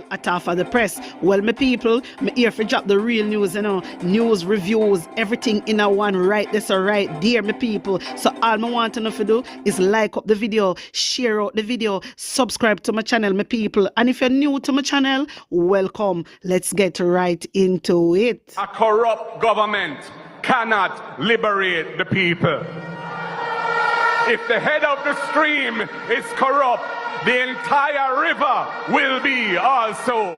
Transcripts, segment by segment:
At half of the press. Well, my people, me here for drop the real news, news, reviews, everything in a one right this or right there, my people. So all I want to know to do is like up the video, share out the video, subscribe to my channel, my people. And if you're new to my channel, welcome. Let's get right into it. A corrupt government cannot liberate the people. If the head of the stream is corrupt, the entire river will be also.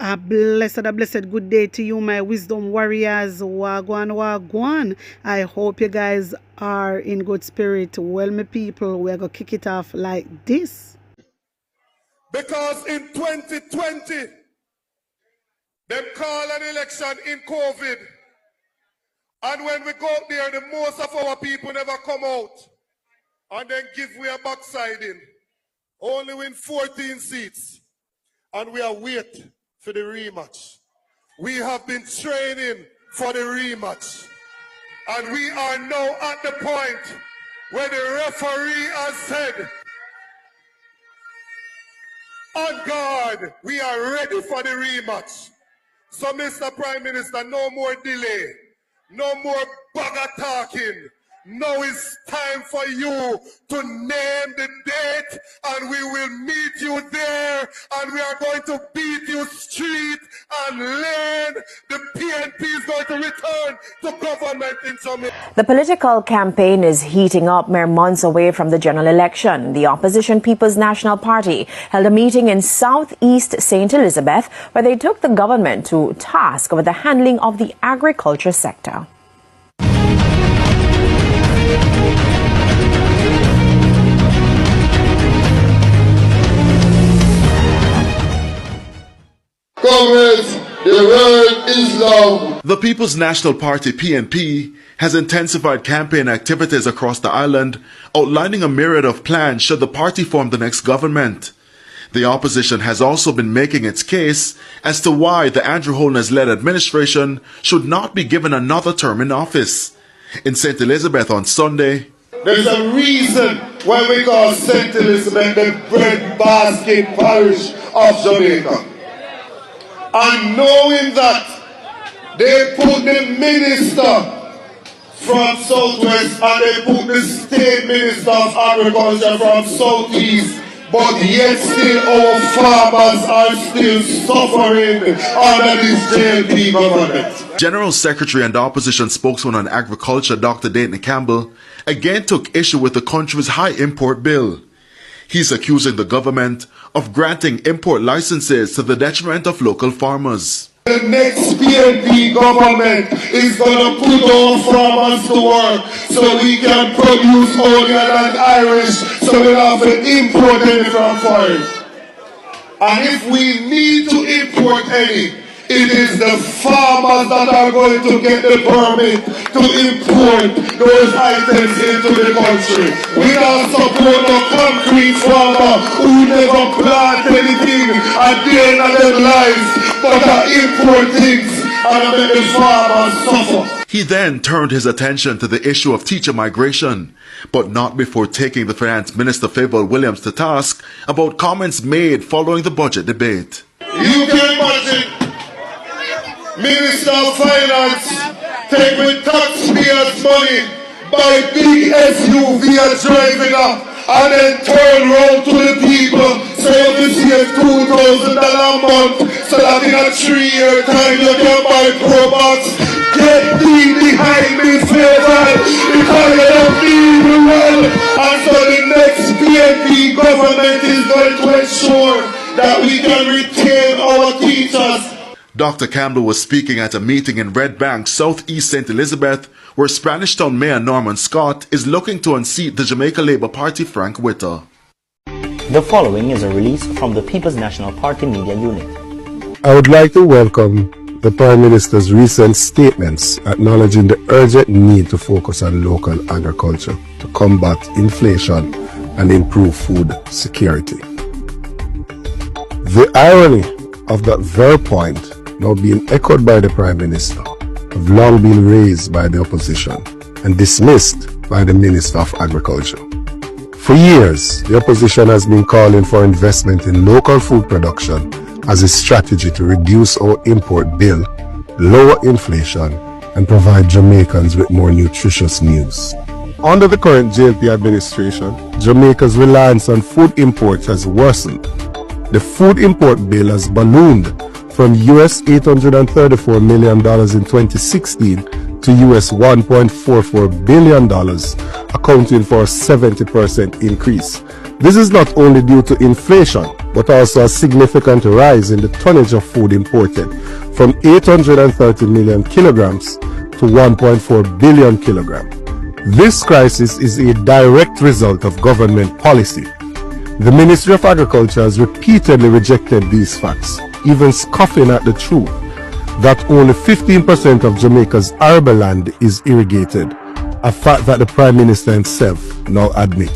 A blessed good day to you, my wisdom warriors. Wagwan, wagwan. I hope you guys are in good spirit. Well, my people, we're going to kick it off like this. Because in 2020, them call an election in COVID. And when we go up there, the most of our people never come out. And then give we a backsliding. Only win 14 seats. And we are wait for the rematch. We have been training for the rematch. And we are now at the point where the referee has said, on guard, we are ready for the rematch. So Mr. Prime Minister, no more delay. No more bugger talking. Now it's time for you to name the date, and we will meet you there, and we are going to beat you street and land. The PNP is going to return to government in Jamaica. The political campaign is heating up mere months away from the general election. The opposition People's National Party held a meeting in southeast St. Elizabeth where they took the government to task over the handling of the agriculture sector. Comrades, the world is long. The People's National Party, PNP, has intensified campaign activities across the island, outlining a myriad of plans should the party form the next government. The opposition has also been making its case as to why the Andrew Holness-led administration should not be given another term in office. In St. Elizabeth on Sunday, There's a reason why we call St. Elizabeth the breadbasket parish of Jamaica. And knowing that they put the minister from Southwest and they put the state minister of agriculture from Southeast, but yet still our farmers are still suffering under this JLP government. General Secretary and Opposition Spokesman on Agriculture Dr. Dayton Campbell again took issue with the country's high import bill. He's accusing the government of granting import licenses to the detriment of local farmers. The next PNP government is going to put our farmers to work so we can produce onion and Irish so we don't have to import any from foreign. And if we need to import any, it is the farmers that are going to get the permit to import those items into the country. We don't support a concrete farmer who never plant anything at the end of their lives, but import things and make the farmers suffer. He then turned his attention to the issue of teacher migration, but not before taking the Finance Minister Favour Williams to task about comments made following the budget debate. You can imagine Minister of Finance take with taxpayers' money, buy big SUV and driving up, and then turn around to the people, say you save $2,000 a month, so that in a 3-year time you can buy Pro Box. Get thee behind me, favor, because you don't need me well. And so the next PNP government is going to ensure that we can retain our teachers. Dr. Campbell was speaking at a meeting in Red Bank, southeast St. Elizabeth, where Spanish Town Mayor Norman Scott is looking to unseat the Jamaica Labour Party Frank Witter. The following is a release from the People's National Party Media Unit. I would like to welcome the Prime Minister's recent statements acknowledging the urgent need to focus on local agriculture to combat inflation and improve food security. The irony of that very point, now being echoed by the Prime Minister, have long been raised by the opposition and dismissed by the Minister of Agriculture. For years, the opposition has been calling for investment in local food production as a strategy to reduce our import bill, lower inflation, and provide Jamaicans with more nutritious meals. Under the current JLP administration, Jamaica's reliance on food imports has worsened. The food import bill has ballooned from US $834 million in 2016 to US $1.44 billion, accounting for a 70% increase. This is not only due to inflation, but also a significant rise in the tonnage of food imported from 830 million kilograms to 1.4 billion kilograms. This crisis is a direct result of government policy. The Ministry of Agriculture has repeatedly rejected these facts, even scoffing at the truth that only 15% of Jamaica's arable land is irrigated, a fact that the Prime Minister himself now admits.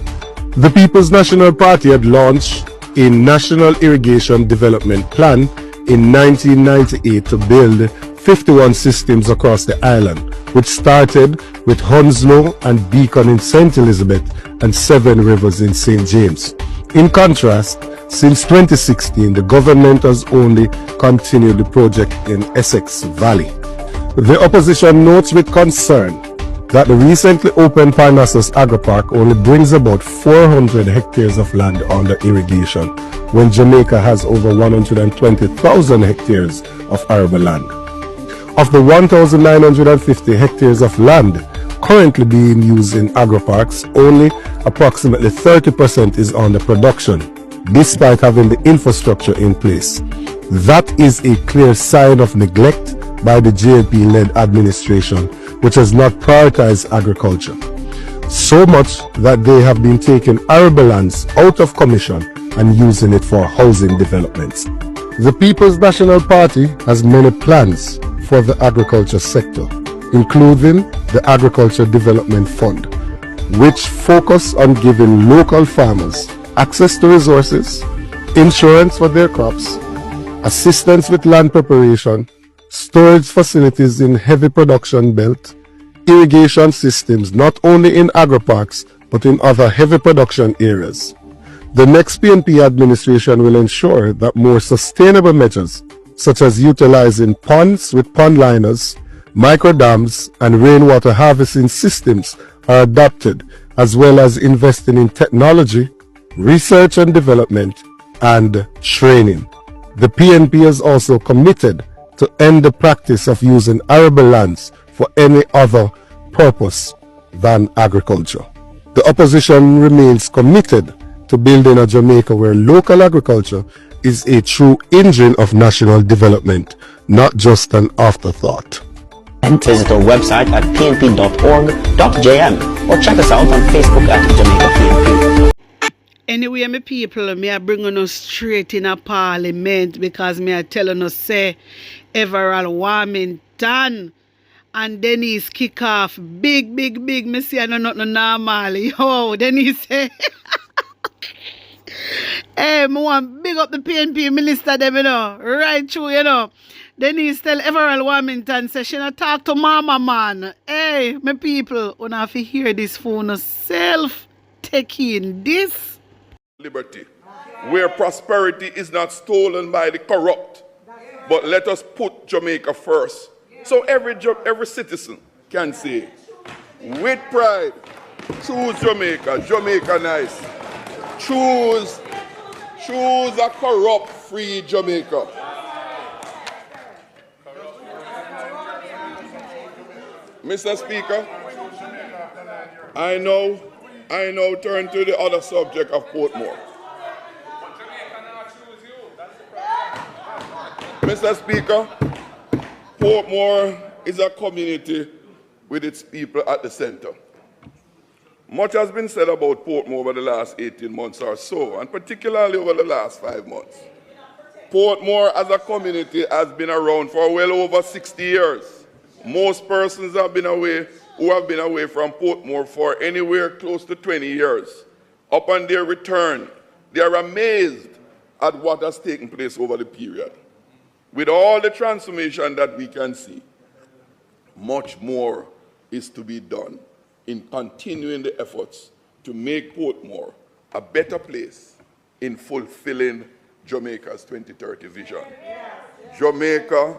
The People's National Party had launched a National Irrigation Development Plan in 1998 to build 51 systems across the island, which started with Hounslow and Beacon in St. Elizabeth and Seven Rivers in St. James. In contrast, since 2016, the government has only continued the project in Essex Valley. The opposition notes with concern that the recently opened Parnassus Agri-Park only brings about 400 hectares of land under irrigation, when Jamaica has over 120,000 hectares of arable land. Of the 1,950 hectares of land currently being used in agri-parks, only approximately 30% is under production, despite having the infrastructure in place. That is a clear sign of neglect by the JLP-led administration, which has not prioritized agriculture. So much that they have been taking arable lands out of commission and using it for housing developments. The People's National Party has many plans for the agriculture sector, including the Agriculture Development Fund, which focus on giving local farmers access to resources, insurance for their crops, assistance with land preparation, storage facilities in heavy production belt, irrigation systems not only in agri-parks but in other heavy production areas. The next PNP administration will ensure that more sustainable measures, such as utilizing ponds with pond liners, micro dams, and rainwater harvesting systems are adopted, as well as investing in technology, research and development, and training. The PNP is also committed to end the practice of using arable lands for any other purpose than agriculture. The opposition remains committed to building a Jamaica where local agriculture is a true engine of national development, not just an afterthought. And visit our website at pnp.org.jm or check us out on Facebook at Jamaica PNP. Anyway, my people, me are bringing us straight in a parliament because me are telling us say Warmington and Denise kick off big. Me see I know nothing normal. Yo, Denise say hey, me want big up the PNP minister them, you know. Right through, you know. Denise tell Warmington say she not talk to mama man. Hey, my people, you have to hear this for yourself. Take in this. Liberty, where prosperity is not stolen by the corrupt, but let us put Jamaica first. So every citizen can say, with pride, choose Jamaica, Jamaica nice. Choose a corrupt-free Jamaica. Mr. Speaker, I now turn to the other subject of Portmore. Mr. Speaker, Portmore is a community with its people at the center. Much has been said about Portmore over the last 18 months or so, and particularly over the last 5 months. Portmore as a community has been around for well over 60 years. Most persons who have been away from Portmore for anywhere close to 20 years. Upon their return, they are amazed at what has taken place over the period. With all the transformation that we can see, much more is to be done in continuing the efforts to make Portmore a better place in fulfilling Jamaica's 2030 vision. Jamaica,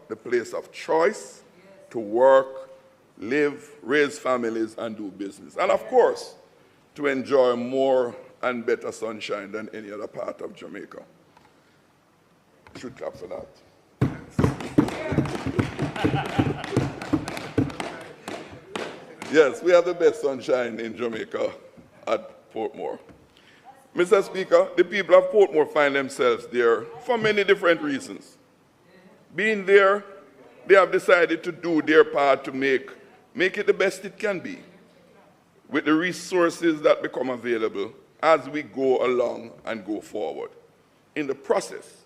the place of choice to work, live, raise families, and do business. And of course, to enjoy more and better sunshine than any other part of Jamaica. You should clap for that. Yes, we have the best sunshine in Jamaica at Portmore. Mr. Speaker, the people of Portmore find themselves there for many different reasons. Being there, they have decided to do their part to make it the best it can be with the resources that become available as we go along and go forward. In the process,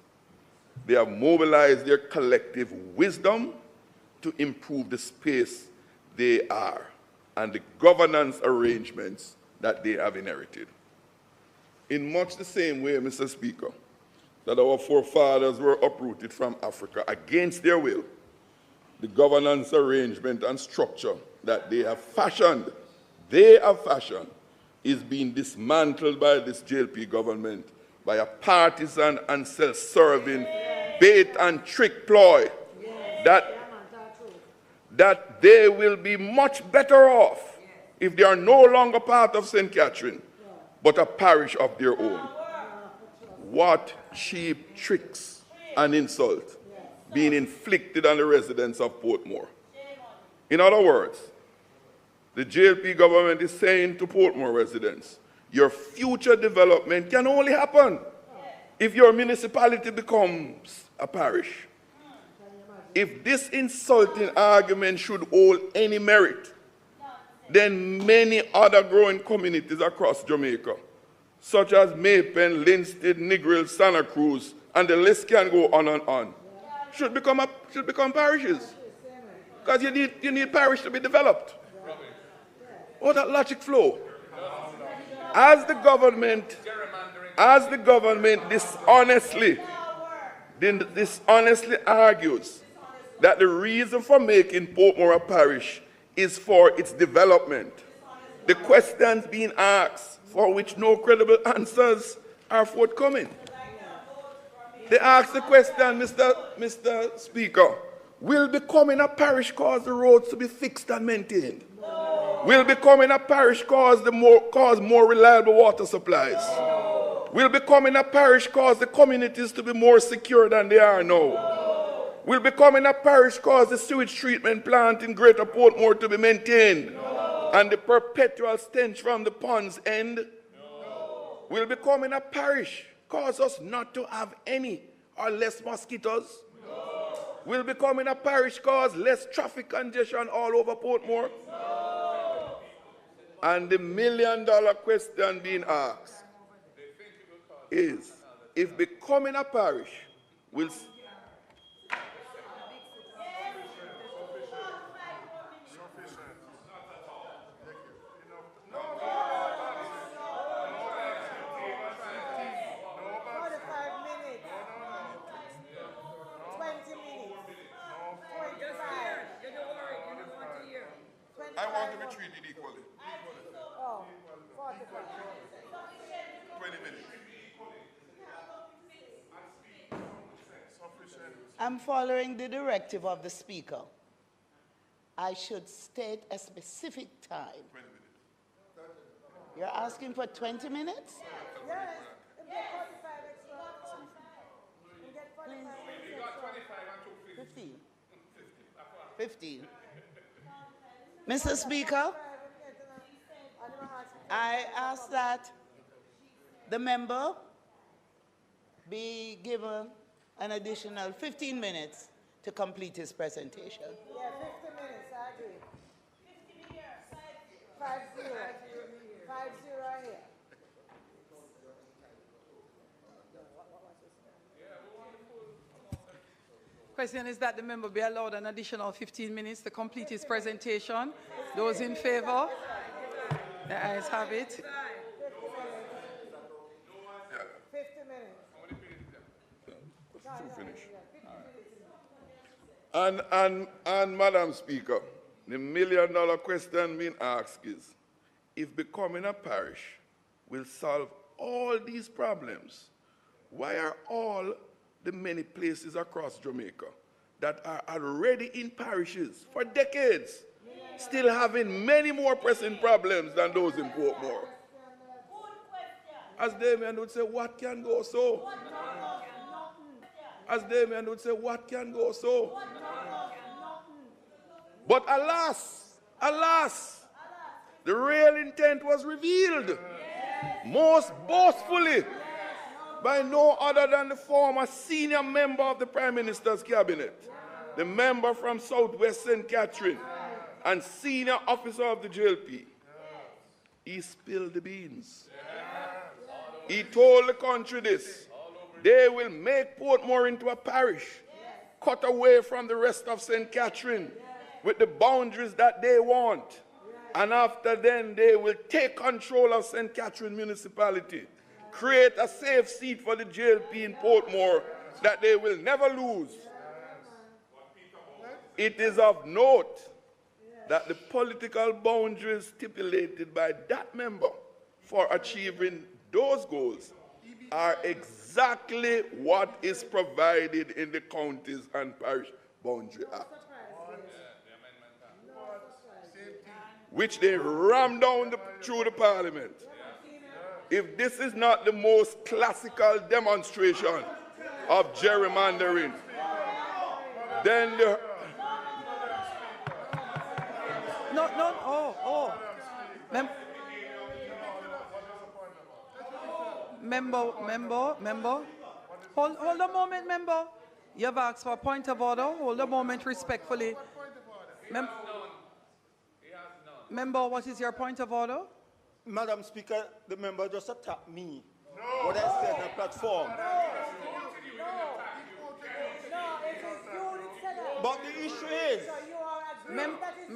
they have mobilized their collective wisdom to improve the space they are and the governance arrangements that they have inherited. In much the same way, Mr. Speaker, that our forefathers were uprooted from Africa against their will, the governance arrangement and structure that they have fashioned is being dismantled by this JLP government by a partisan and self-serving bait and trick ploy that they will be much better off if they are no longer part of St. Catherine, but a parish of their own. What cheap tricks and insults being inflicted on the residents of Portmore. In other words, the JLP government is saying to Portmore residents, your future development can only happen if your municipality becomes a parish. If this insulting argument should hold any merit, then many other growing communities across Jamaica, such as Maypen, Linstead, Negril, Santa Cruz, and the list can go on, should become parishes. Because you need parish to be developed. Oh, that logic flow. As the government dishonestly argues that the reason for making Portmore a parish is for its development, the questions being asked for which no credible answers are forthcoming. They ask the question, Mr. Speaker, will becoming a parish cause the roads to be fixed and maintained? Will becoming a parish cause more reliable water supplies? Will becoming a parish cause the communities to be more secure than they are now? Will becoming a parish cause the sewage treatment plant in Greater Portmore to be maintained? And the perpetual stench from the ponds end? Will becoming a parish cause us not to have any or less mosquitoes? Will becoming a parish cause less traffic congestion all over Portmore? And the million-dollar question being asked is, if becoming a parish will... I want to be treated equally. 20 minutes. I'm following the directive of the Speaker. I should state a specific time. 20 minutes. You're asking for 20 minutes? Yes. If you get 45 extra. You get 45 extra. 15. 15. Mr. Speaker, I ask that the member be given an additional 15 minutes to complete his presentation. Yeah, 50 minutes, I agree. 50 here. 5-0. 5-0 here. Question is that the member be allowed an additional 15 minutes to complete his presentation. Those in favor? The ayes have it. 50 minutes. And Madam Speaker, the million-dollar question being asked is, if becoming a parish will solve all these problems, why are all the many places across Jamaica that are already in parishes for decades still having many more pressing problems than those in Portmore? As Damien would say, what can go so? As Damien would say, what can go so? But alas, alas, the real intent was revealed most boastfully by no other than the former senior member of the Prime Minister's cabinet, the member from Southwest St. Catherine, and senior officer of the JLP. He spilled the beans. He told the country this: they will make Portmore into a parish, cut away from the rest of St. Catherine with the boundaries that they want. And after then, they will take control of St. Catherine municipality, create a safe seat for the JLP in Portmore that they will never lose. It is of note that the political boundaries stipulated by that member for achieving those goals are exactly what is provided in the Counties and Parish Boundary Act, which they rammed down through the Parliament. If this is not the most classical demonstration of gerrymandering, then the... Member. Hold a moment, member. You have asked for a point of order. Hold a moment respectfully. Member, what is your point of order? Madam Speaker, the member just attacked me. What I said on the platform. But the issue is,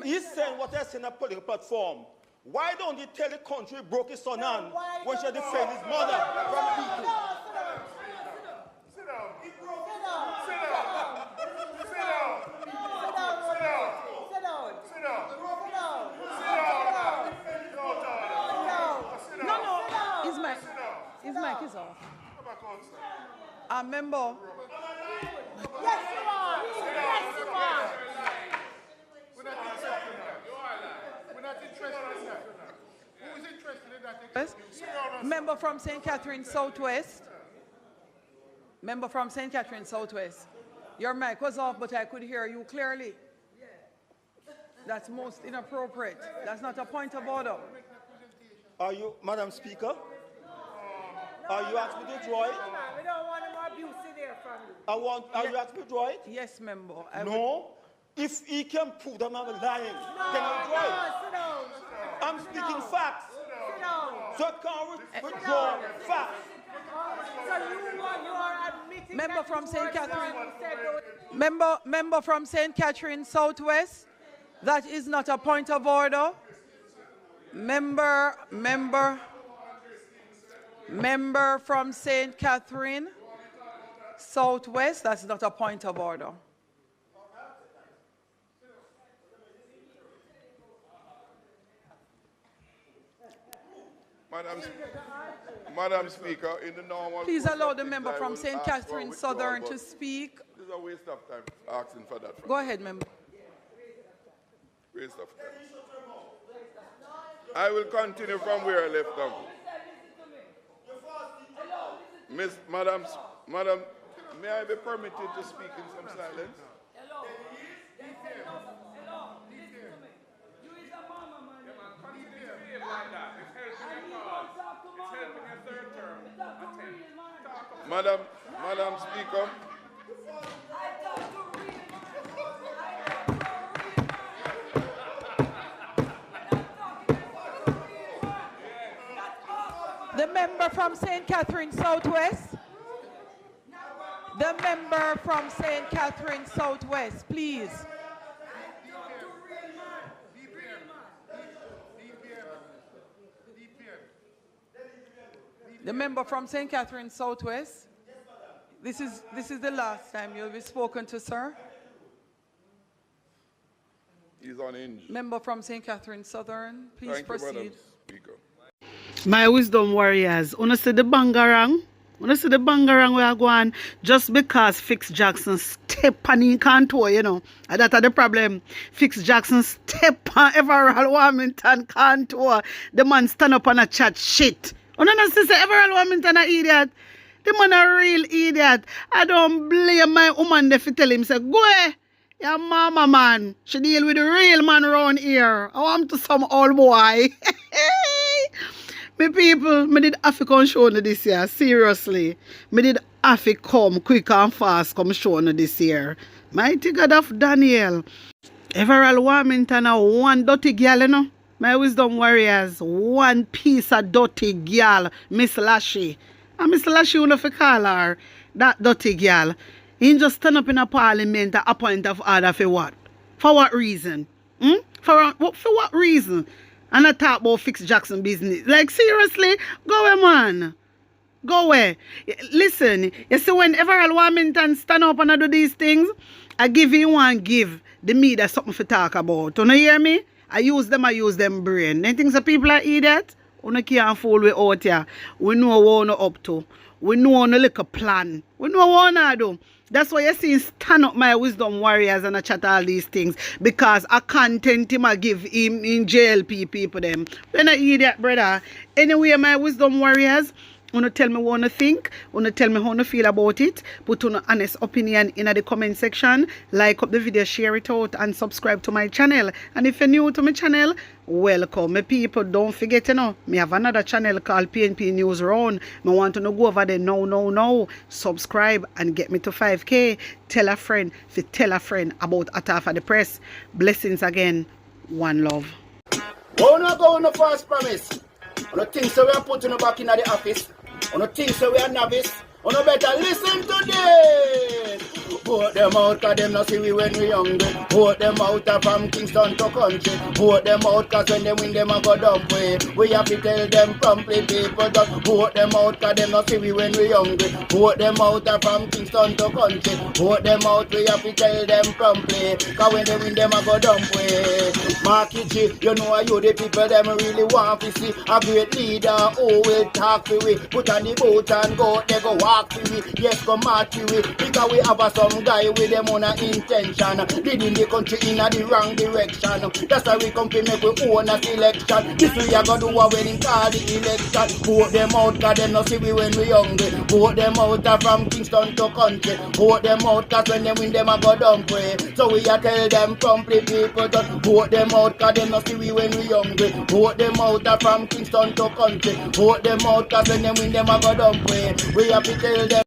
he's saying what I said on a political platform. Why don't he tell the country he broke his son on when she defend his mother from people? His mic is off. Member. Yes, you are. Yes, you are. We're not interested in that. Who is interested in that? Yes. Member from St. Catherine Southwest. Member from St. Catherine Southwest. Your mic was off, but I could hear you clearly. That's most inappropriate. That's not a point of order. Are you, Madam Speaker? Are you asking me to draw it? We don't want more abuse in there from you. Are you asking me to draw it? Yes, member. No. If he can prove that I'm lying, then I'll draw it. Sit down. I'm speaking facts. Sit down. So I can't withdraw facts. So you are admitting Member that from you St. were Catherine. wrong, said those- Member from St. Catherine Southwest. That is not a point of order. Member from St. Catherine Southwest. That's not a point of order. Madam Speaker, in the normal... Please allow the member from St. Catherine Southern to speak. This is a waste of time asking for that. Go ahead, member. Waste of time. I will continue from where I left off. Madam, may I be permitted to speak in some silence? Madam Speaker. The member from St. Catherine Southwest. The member from St. Catherine Southwest, please. The member from St. Catherine Southwest. This is the last time you'll be spoken to, sir. He's unhinged. Member from St. Catherine Southern, please proceed. Thank you, Madam Speaker. My wisdom warriors, wanna see the bangarang? Wanna see the bangarang we are going just because Fix Jackson step on in contour, you know. And that's the problem. Fix Jackson step on Everall Warmington contour. The man stand up and a chat shit. Wanna not see Everall Warmington a idiot? The man a real idiot. I don't blame my woman if you tell him say, Gweh, your mama man. She deal with the real man around here. I want to some old boy. Me people, me did have to come show you this year. Seriously. Me did have to come quick and fast come show you this year. Mighty God of Daniel. Everall Warmington a one dirty girl, you know. My wisdom warriors, one piece of dirty girl, Miss Lashy. And Miss Lashy, you know if you call her, that dirty girl. He just stand up in a parliament and appoint of order for what? For what reason? For what reason? And I talk about Fix Jackson business. Like, seriously? Go away, man. Go away. Listen, you see, when Everall Warmington stand up and I do these things, I give you one give the media something to talk about. You know hear me? I use them brain. Then things that people are idiot, you can't fool we out here. We know what we're up to. We know on a little plan. We know what we do. That's why you see stand up my wisdom warriors and I chat all these things. Because I content him I give him in jail people them. We're not idiot, brother. Anyway, my wisdom warriors, wanna tell me what you think, wanna tell me how you feel about it, put an honest opinion in the comment section, like up the video, share it out, and subscribe to my channel. And if you're new to my channel, welcome. My people, don't forget, you know, me have another channel called PNP News Round. Me want to go over there now. Subscribe and get me to 5K. Tell a friend about Attack for the Press. Blessings again. One love. We're not going to false promise. On the things that we are putting back in the office. On the things that we are novice. On the better listen to this. Vote them out cause them not see we when we hungry. Vote them out from Kingston to country. Vote them out cause when they win them a go dump way. We have to tell them promptly people just vote them out cause them not see we when we hungry. Vote them out from Kingston to country. Vote them out, we have to tell them promptly. Cause when they win them a go dump way. Marky G, you know you the people them really want to see a great leader who will talk to we. Put on the boat and go, they go walk to we. Yes, go march to we. Because we have some guy with them on a intention. Leading the country in the wrong direction. That's why we come to make we own a selection. This we are gonna do a wedding call the election. Vote them out cause them not see we when we hungry. Vote them out from Kingston to country. Vote them out cause when they win them a go dump way. So we a tell them promptly people just vote them out cause them not see we when we hungry. Vote them out from Kingston to country. Vote them out cause when they win them a go dump way. We have to tell them